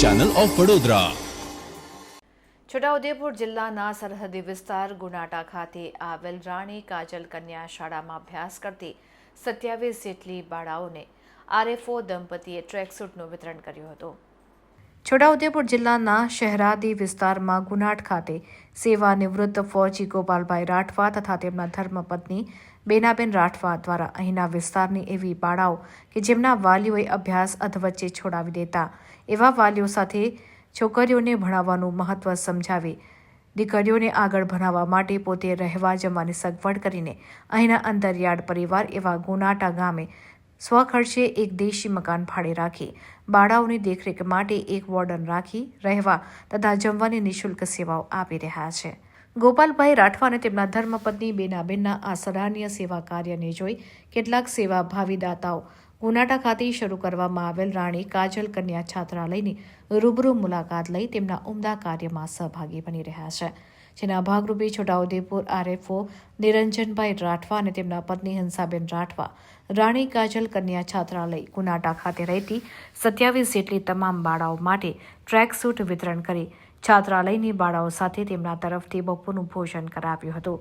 Channel of Vadodara. Chhota Udepur જિલ્લાના સરહદી વિસ્તાર ગુનાટા ખાતે આવેલ રાણી કાજલ કન્યા શાળામાં અભ્યાસ કરતી 27 જેટલી બાળાઓને આરએફઓ દંપતીએ ટ્રેકસૂટનું વિતરણ કર્યું હતું। છોટાઉદેપુર જિલ્લાના શહેરાદી વિસ્તારમાં ગુનાટ ખાતે સેવાનિવૃત્ત ફૌજી ગોપાલભાઈ રાઠવા તથા તેમના ધર્મપત્ની બેનાબેન રાઠવા દ્વારા અહીંના વિસ્તારની એવી બાળાઓ કે જેમના વાલીઓએ અભ્યાસ અધવચ્ચે છોડાવી દેતા એવા વાલીઓ સાથે છોકરીઓને ભણાવવાનું મહત્વ સમજાવી દીકરીઓને આગળ ભણાવવા માટે પોતે રહેવા જમવાની સગવડ કરીને અહીંના અંતરિયાળ પરિવાર એવા ગુનાટા ગામે સ્વખર્ચે એક દેશી મકાન ભાડે રાખી બાળાઓની દેખરેખ માટે એક વોર્ડન રાખી રહેવા તથા જમવાની નિઃશુલ્ક સેવાઓ આપી રહ્યા છે। ગોપાલભાઈ રાઠવા અને તેમના ધર્મપત્ની બેનાબેનના આ સરાહનીય સેવા કાર્યને જોઈ કેટલાક સેવાભાવી દાતાઓ ગુનાટા ખાતે શરૂ કરવામાં આવેલ રાણી કાજલ કન્યા છાત્રાલયની રૂબરૂ મુલાકાત લઈ તેમના ઉમદા કાર્યમાં સહભાગી બની રહ્યા છે, જેના ભાગરૂપે છોટાઉદેપુર આરએફઓ નિરંજનભાઈ રાઠવા અને તેમના પત્ની હંસાબેન રાઠવા રાણી કાજલ કન્યા છાત્રાલય ગુનાટા ખાતે રહેતી 27 જેટલી તમામ બાળાઓ માટે ટ્રેકસૂટ વિતરણ કરી છાત્રાલયની બાળાઓ સાથે તેમના તરફથી બપોરનું ભોજન કરાવ્યું હતું,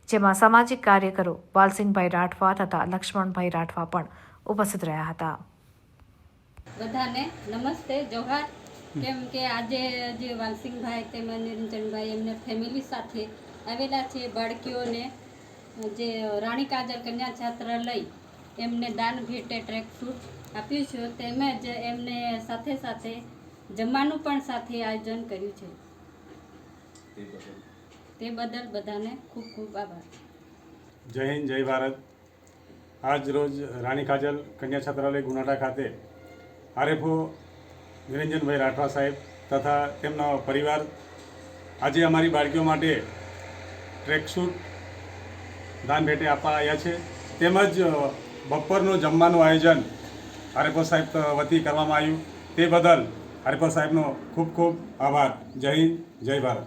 જેમાં સામાજિક કાર્યકરો વાલસિંહભાઈ રાઠવા તથા લક્ષ્મણભાઈ રાઠવા પણ ઉપસ્થિત રહ્યા હતા। બધાને નમસ્તે જોહાર। કેમ કે આજે જે વાલસિંહભાઈ તેમજ નિરંજનભાઈ એમને ફેમિલી સાથે આવેલા છે બાળકીઓને જે રાણી કાજલ કન્યા છાત્રાલય એમને દાન ભેટે ટ્રેકસૂટ આપ્યું છે, તેમજ એમને સાથે સાથે જમવાનું પણ સાથે આયોજન કર્યું છે, તે બદલ બધાને ખૂબ ખૂબ આભાર। જય હિન્દ, જય ભારત। આજ રોજ રાણી કાજલ કન્યા છાત્રાલય ગુનાટા ખાતે આરએફઓ નિરંજનભાઈ રાઠવા સાહેબ તથા તેમનો પરિવાર આજે અમારી બાળકીઓ માટે ટ્રેકસૂટ દાન ભેટે આપવા આવ્યા છે, તેમજ બપોરનું જમવાનું આયોજન આરએફઓ સાહેબ વતી કરવામાં આવ્યું, તે બદલ આરએફઓ સાહેબનો ખૂબ ખૂબ આભાર। જય હિન્દ, જય ભારત।